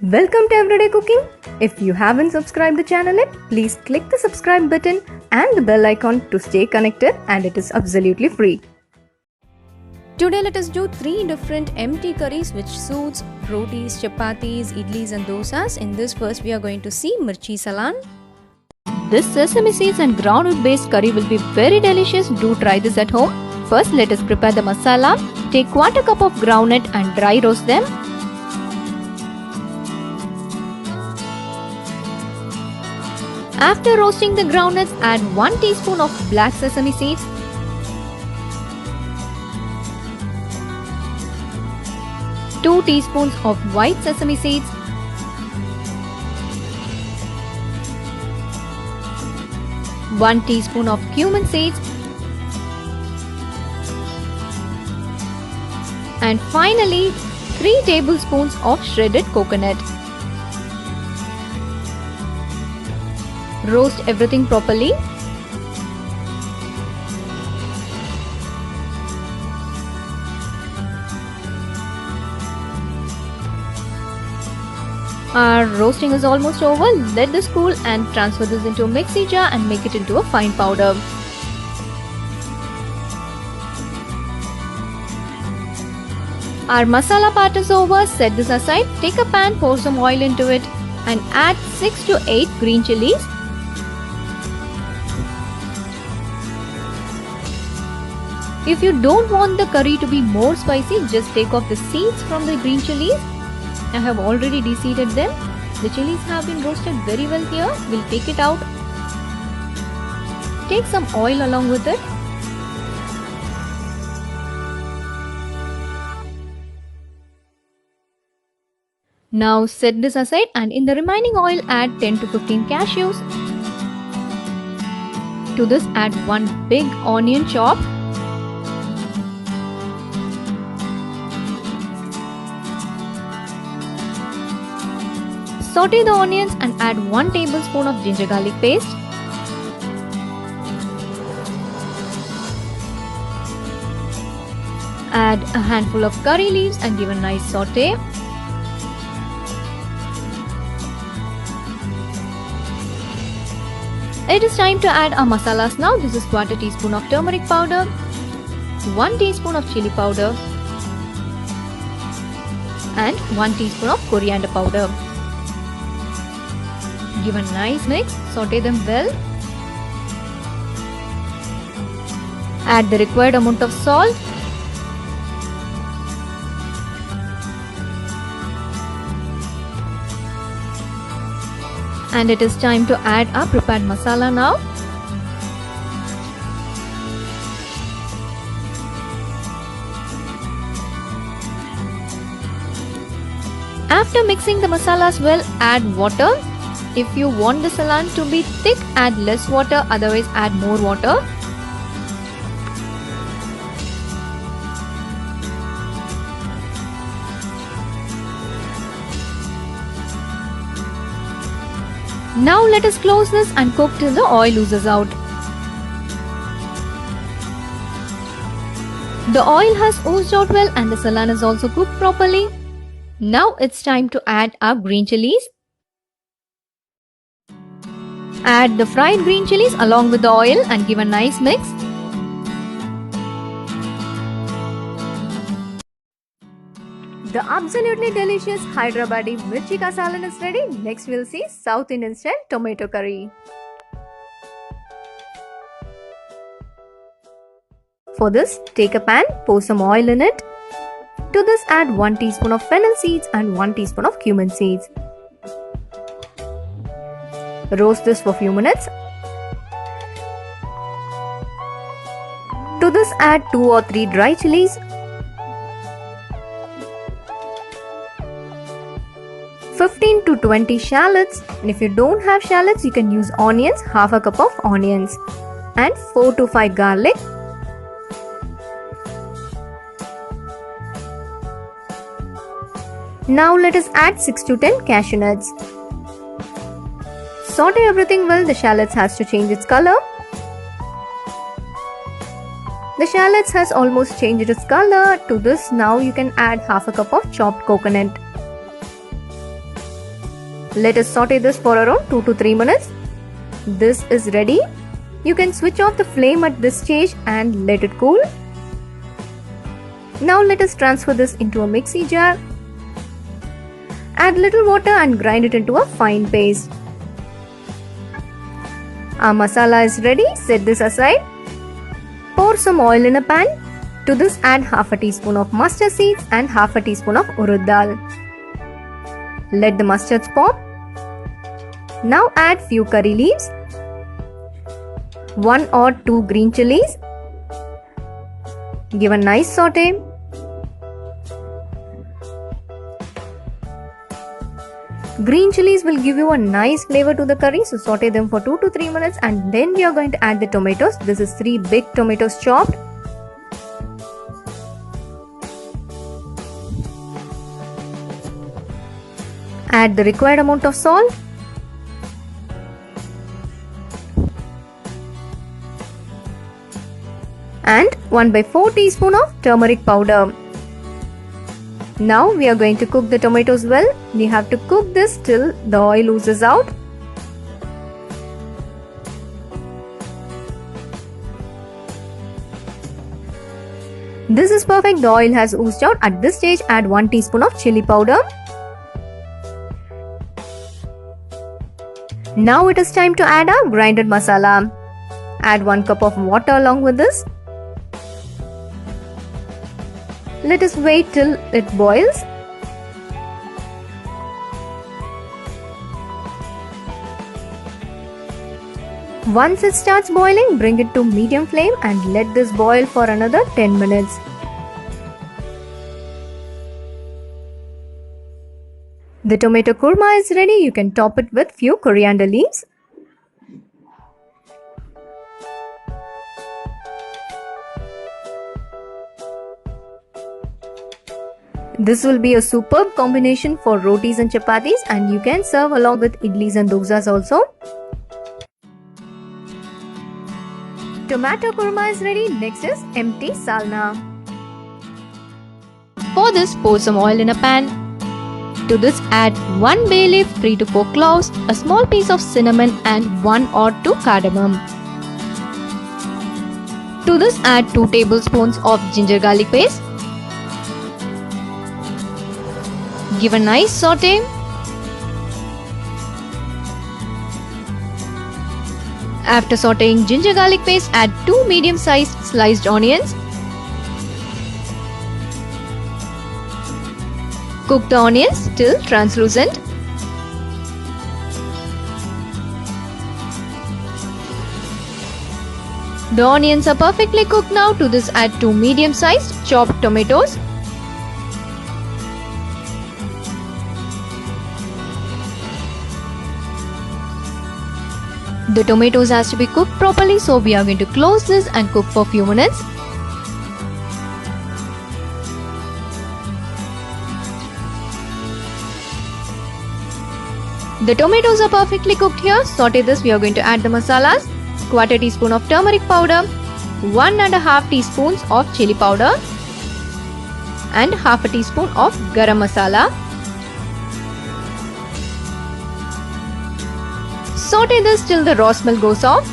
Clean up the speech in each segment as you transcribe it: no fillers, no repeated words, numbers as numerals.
Welcome to Everyday Cooking. If you haven't subscribed the channel yet, please click the subscribe button and the bell icon to stay connected, and it is absolutely free. Today let us do 3 different empty curries which suits rotis, chapatis, idlis and dosas. In this first we are going to see mirchi salan. This sesame seeds and groundnut based curry will be very delicious. Do try this at home. First let us prepare the masala. Take 1/4 cup of groundnut and dry roast them. After roasting the groundnuts, add 1 teaspoon of black sesame seeds, 2 teaspoons of white sesame seeds, 1 teaspoon of cumin seeds, and finally 3 tablespoons of shredded coconut. Roast everything properly. Our roasting is almost over. Let this cool and transfer this into a mixie jar and make it into a fine powder. Our masala part is over. Set this aside. Take a pan, pour some oil into it and add 6 to 8 green chilies. If you don't want the curry to be more spicy, just take off the seeds from the green chilies. I have already deseeded them. The chilies have been roasted very well here. We'll take it out. Take some oil along with it. Now set this aside, and in the remaining oil add 10 to 15 cashews. To this add 1 big onion chopped. Saute the onions and add 1 tablespoon of ginger garlic paste. Add a handful of curry leaves and give a nice saute. It is time to add our masalas now. This is 1/4 teaspoon of turmeric powder, 1 teaspoon of chili powder and 1 teaspoon of coriander powder. Give a nice mix, saute them well. Add the required amount of salt. And it is time to add our prepared masala now. After mixing the masalas well, add water. If you want the salan to be thick, add less water, otherwise add more water. Now let us close this and cook till the oil oozes out. The oil has oozed out well and the salan is also cooked properly. Now it's time to add our green chilies. Add the fried green chilies along with the oil and give a nice mix. The absolutely delicious Hyderabadi mirchi ka salan is ready. Next we'll see South Indian style tomato curry. For this, take a pan, pour some oil in it. To this add 1 teaspoon of fennel seeds and 1 teaspoon of cumin seeds. Roast this for a few minutes. To this add 2 or 3 dry chilies, 15 to 20 shallots, and if you don't have shallots you can use onions, half a cup of onions, and 4 to 5 garlic. Now let us add 6 to 10 cashew nuts. Saute everything well. The shallots has to change its color. The shallots has almost changed its color. To this now you can add half a cup of chopped coconut. Let us saute this for around 2 to 3 minutes. This is ready. You can switch off the flame at this stage and let it cool. Now let us transfer this into a mixie jar. Add little water and grind it into a fine paste. Our masala is ready. Set this aside. Pour some oil in a pan. To this add half a teaspoon of mustard seeds and half a teaspoon of urad dal. Let the mustards pop. Now add few curry leaves, 1 or 2 green chilies. Give a nice saute. Green chilies will give you a nice flavor to the curry, so saute them for 2 to 3 minutes and then we are going to add the tomatoes. This is 3 big tomatoes chopped. Add the required amount of salt. And 1/4 teaspoon of turmeric powder. Now we are going to cook the tomatoes well. We have to cook this till the oil oozes out. This is perfect. The oil has oozed out. At this stage, add 1 teaspoon of chili powder. Now it is time to add our grinded masala. Add 1 cup of water along with this. Let us wait till it boils. Once it starts boiling, bring it to medium flame and let this boil for another 10 minutes. The tomato kurma is ready. You can top it with few coriander leaves. This will be a superb combination for rotis and chapatis, and you can serve along with idlis and dosas also. Tomato kurma is ready. Next is empty salna. For this, pour some oil in a pan. To this, add 1 bay leaf, 3 to 4 cloves, a small piece of cinnamon and 1 or 2 cardamom. To this, add 2 tablespoons of ginger garlic paste. Give a nice saute. After sauteing ginger garlic paste, add 2 medium-sized sliced onions. Cook the onions till translucent. The onions are perfectly cooked now. To this, add 2 medium-sized chopped tomatoes. The tomatoes has to be cooked properly, so we are going to close this and cook for a few minutes. The tomatoes are perfectly cooked here. Saute this. We are going to add the masalas. 1/4 teaspoon of turmeric powder, 1.5 teaspoons of chili powder and half a teaspoon of garam masala. Saute this till the raw smell goes off.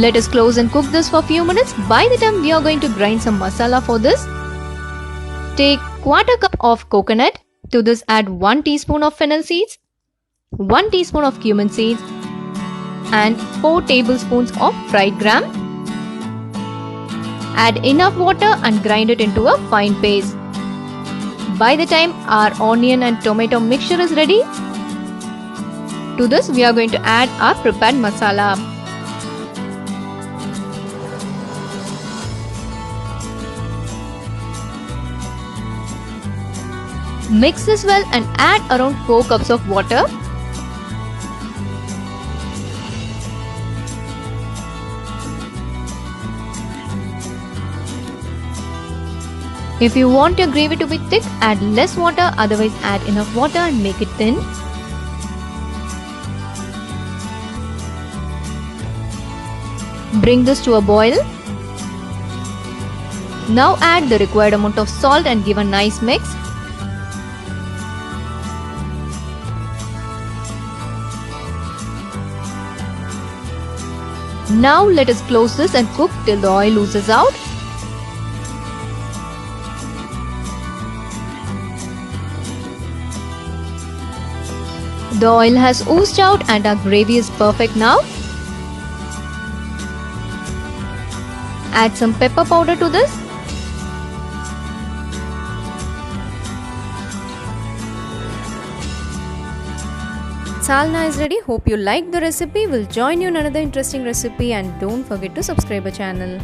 Let us close and cook this for a few minutes. By the time we are going to grind some masala for this. Take 1/4 cup of coconut. To this, add 1 teaspoon of fennel seeds, 1 teaspoon of cumin seeds and 4 tablespoons of fried gram. Add enough water and grind it into a fine paste. By the time our onion and tomato mixture is ready, to this we are going to add our prepared masala. Mix this well and add around 4 cups of water. If you want your gravy to be thick, add less water, otherwise add enough water and make it thin. Bring this to a boil. Now add the required amount of salt and give a nice mix. Now let us close this and cook till the oil oozes out. The oil has oozed out and our gravy is perfect now. Add some pepper powder to this. Salna is ready. Hope you liked the recipe. We'll join you in another interesting recipe and don't forget to subscribe our channel.